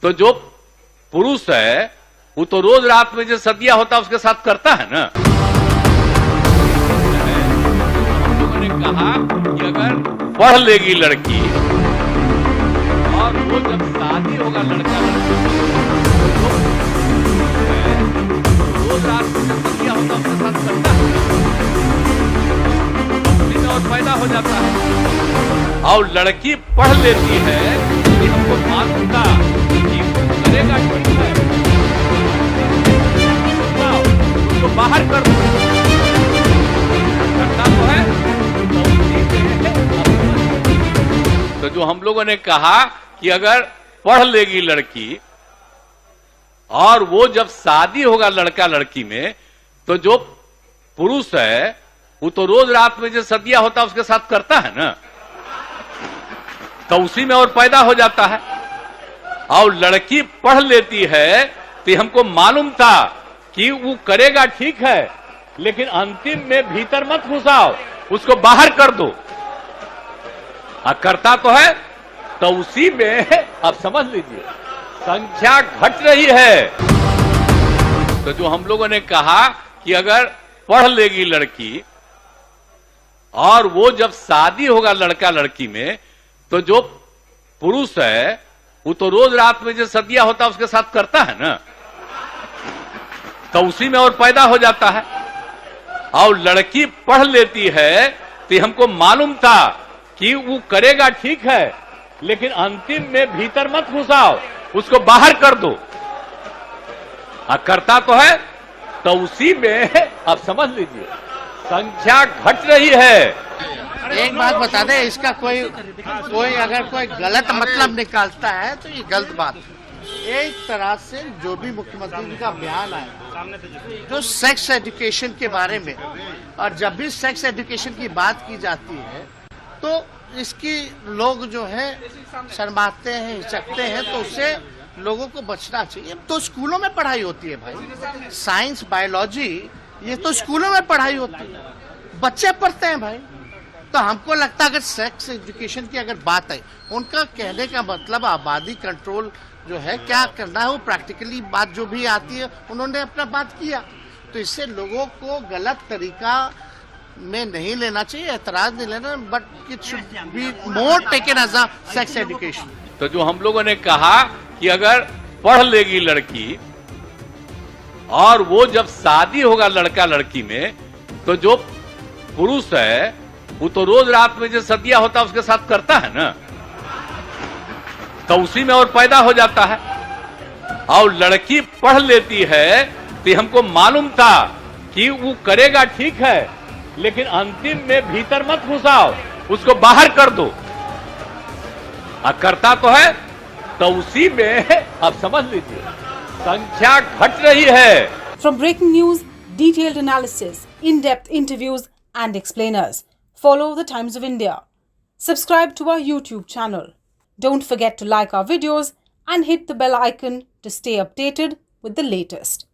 तो जो पुरुष है वो तो रोज रात में जो सदिया होता है उसके साथ करता है ना। हम लोगों ने कहा कि अगर पढ़ लेगी लड़की और वो जब शादी होगा लड़का लड़की तो रोज रात में जो सदिया होता है उसके साथ करता है, उसी में और पैदा हो जाता है। और लड़की पढ़ लेती है कि हमको मालूम था कि वो करेगा ठीक है, उसको बाहर कर दो, करता तो है तो उसी में। तो जो हम लोगों ने कहा कि अगर पढ़ लेगी लड़की और वो जब शादी होगा लड़का लड़की में तो जो पुरुष है वो तो रोज रात में जो सदिया होता है उसके साथ करता है ना, तो उसी में और पैदा हो जाता है। और लड़की पढ़ लेती है तो हमको मालूम था कि वो करेगा ठीक है, लेकिन अंतिम में भीतर मत घुसाओ, उसको बाहर कर दो। करता तो है तो उसी में अब समझ लीजिए संख्या घट रही है। तो जो हम लोगों ने कहा कि अगर पढ़ लेगी लड़की और वो जब शादी होगा लड़का लड़की में तो जो पुरुष है वो तो रोज रात में जो सदिया होता है उसके साथ करता है ना, तो उसी में और पैदा हो जाता है। और लड़की पढ़ लेती है तो हमको मालूम था कि वो करेगा ठीक है, लेकिन अंतिम में भीतर मत घुसाओ, उसको बाहर कर दो। करता तो है तो उसी में अब समझ लीजिए संख्या घट रही है। एक बात बता दे, इसका कोई अगर कोई गलत मतलब निकालता है तो ये गलत बात है। एक तरह से जो भी मुख्यमंत्री जी का बयान आया जो सेक्स एजुकेशन के बारे में, और जब भी सेक्स एजुकेशन की बात की जाती है तो इसकी लोग जो है शर्माते हैं, हिचकते हैं, तो उससे लोगों को बचना चाहिए। तो स्कूलों में पढ़ाई होती है भाई, साइंस बायोलॉजी ये तो स्कूलों में पढ़ाई होती है, बच्चे पढ़ते हैं भाई। तो हमको लगता है अगर सेक्स एजुकेशन की अगर बात है, उनका कहने का मतलब आबादी कंट्रोल जो है क्या करना है, वो प्रैक्टिकली बात जो भी आती है उन्होंने अपना बात किया। तो इससे लोगों को गलत तरीका में नहीं लेना चाहिए, एतराज नहीं लेना, but it should be more taken as a sex education. तो जो हम लोगों ने कहा कि अगर पढ़ लेगी लड़की और वो जब शादी होगा लड़का लड़की में तो जो पुरुष है वो तो रोज रात में जो सदिया होता है उसके साथ करता है ना, तो उसी में और पैदा हो जाता है। और लड़की पढ़ लेती है तो हमको मालूम था कि वो करेगा ठीक है, लेकिन अंतिम में भीतर मत घुसाओ, उसको बाहर कर दो। करता तो है तो उसी में अब समझ लीजिए संख्या घट रही है। From breaking news, detailed analysis, in-depth interviews and explainers, follow the Times of India. Subscribe to our YouTube channel. Don't forget to like our videos and hit the bell icon to stay updated with the latest.